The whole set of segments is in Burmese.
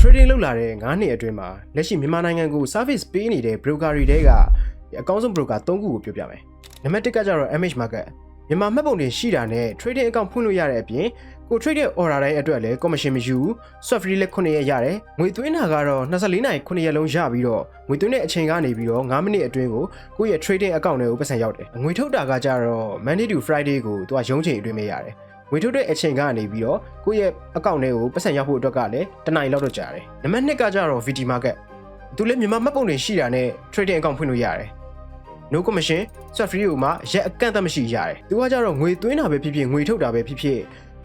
trading လုပ်လာတဲ့9နှစ်အတွင်းမှာလက်ရှိမြန်မာနိုင်ငံကို service ပေးနေတဲ့ broker တွေတဲကအကောင်းဆုံး broker 3ခုကိုပြောပြမယ်။နံပါတ်1ကကျတော့ MH Market မြန်မာမှတ်ပုံတင်ရှိတာနဲ့ trading account ဖွင့်လို့ရတဲ့အပြင်ကို trading order တိုင်းအတွက်လည်း commission မရှိဘူး။ swap fee လည်း9ရက်ရတယ်။ငွေသွင်းတာကတော့24နာရီ9ရက်လုံးရပြီးတော့ငွေသွင်းတဲ့အချိန်ကနေပြီးတော့9မိနစ်အတွင်းကိုကိုယ့်ရဲ့ trading account တွေကိုပတ်စံရောက်တယ်။ငွေထုတ်တာကကျတော့ Monday to Friday ကိုသူကရုံးချိန်အတွင်းပဲရတယ်။ငွေထုတ်တဲ့အချိန်ကနေပြီးတော့ကိုယ့်ရဲ့ account တွေကိုပတ်စံရောက်ဖို့အတွက်ကလည်းတနင်္လာလောက်တော့ကြာတယ်။နံပါတ်2ကကျတော့ VT Market သူလည်းမြန်မာမှတ်ပုံတင်ရှိတာနဲ့ trading account ဖွင့်လို့ရတယ်။ no commission swap free ကိုမှရက်အကန့်အသတ်မရှိရတယ်။သူကကြတော့ငွေသွင်းတာပဲဖြစ်ဖြစ်ငွေထုတ်တာပဲဖြစ်ဖြစ်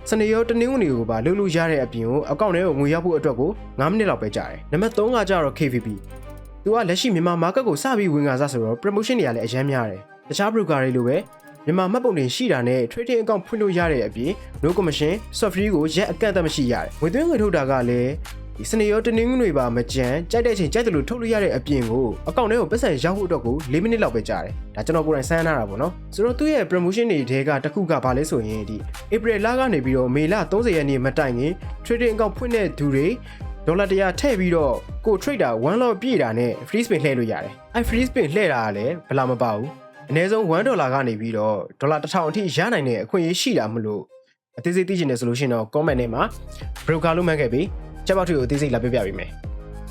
စနေရောတနင်္ဂနွေကိုပါလုပ်လို့ရတဲ့အပြင်ကိုအကောင့်ထဲကိုငွေရောက်ဖို့အတွက်ကို9မိနစ်လောက်ပဲကြာတယ်။နံပါတ်3ကကြတော့ KVP သူကလက်ရှိမြန်မာ market ကိုစပြီးဝင်ကစားဆိုတော့ promotion တွေကလည်းအများများတယ်။တခြား broker တွေလိုပဲမြန်မာမှတ်ပုံတင်ရှိတာနဲ့ trading account ဖွင့်လို့ရတဲ့အပြင် no commission swap free ကိုရက်အကန့်အသတ်မရှိရတယ်။ငွေသွင်းငွေထုတ်တာကလည်းဒီစနေရောတနင်္ဂနွေပါမကြမ်းကြိုက်တဲ့အချိန်ကြိုက်တယ်လို့ထုတ်လို့ရတဲ့အပြင်ကိုအကောင့်ထဲကိုပတ်စံရောက်ဖို့အတွက်ကို4မိနစ်လောက်ပဲကြာတယ်။ဒါကျွန်တော်ကိုယ်တိုင်စမ်းထားတာပေါ့နော်။ဆိုတော့သူ့ရဲ့ promotion တွေထဲကတစ်ခုကဘာလဲဆိုရင်ဒီ April လကနေပြီးတော့မေလ30ရက်နေ့မတိုင်ခင် trading account ဖွင့်တဲ့သူတွေဒေါ်လာ100ထည့်ပြီးတော့ကို trader 1 lot ပြည့်တာနဲ့ free spin လှည့်လို့ရတယ်။အဲ free spin လှည့်တာကလည်းဘယ်လောက်မပါဘူး။အနည်းဆုံး$1ကနေပြီးတော့ဒေါ်လာ1000အထိရနိုင်တဲ့အခွင့်အရေးရှိတာမလို့အသေးစိတ်သိချင်တယ်ဆိုလို့ရှိရင်တော့ comment ထဲမှာ broker လို့မှတ်ခဲ့ပြီးချက်ပေါက်ထီကိုအသေးစိတ်လာပြပြပေးမယ်။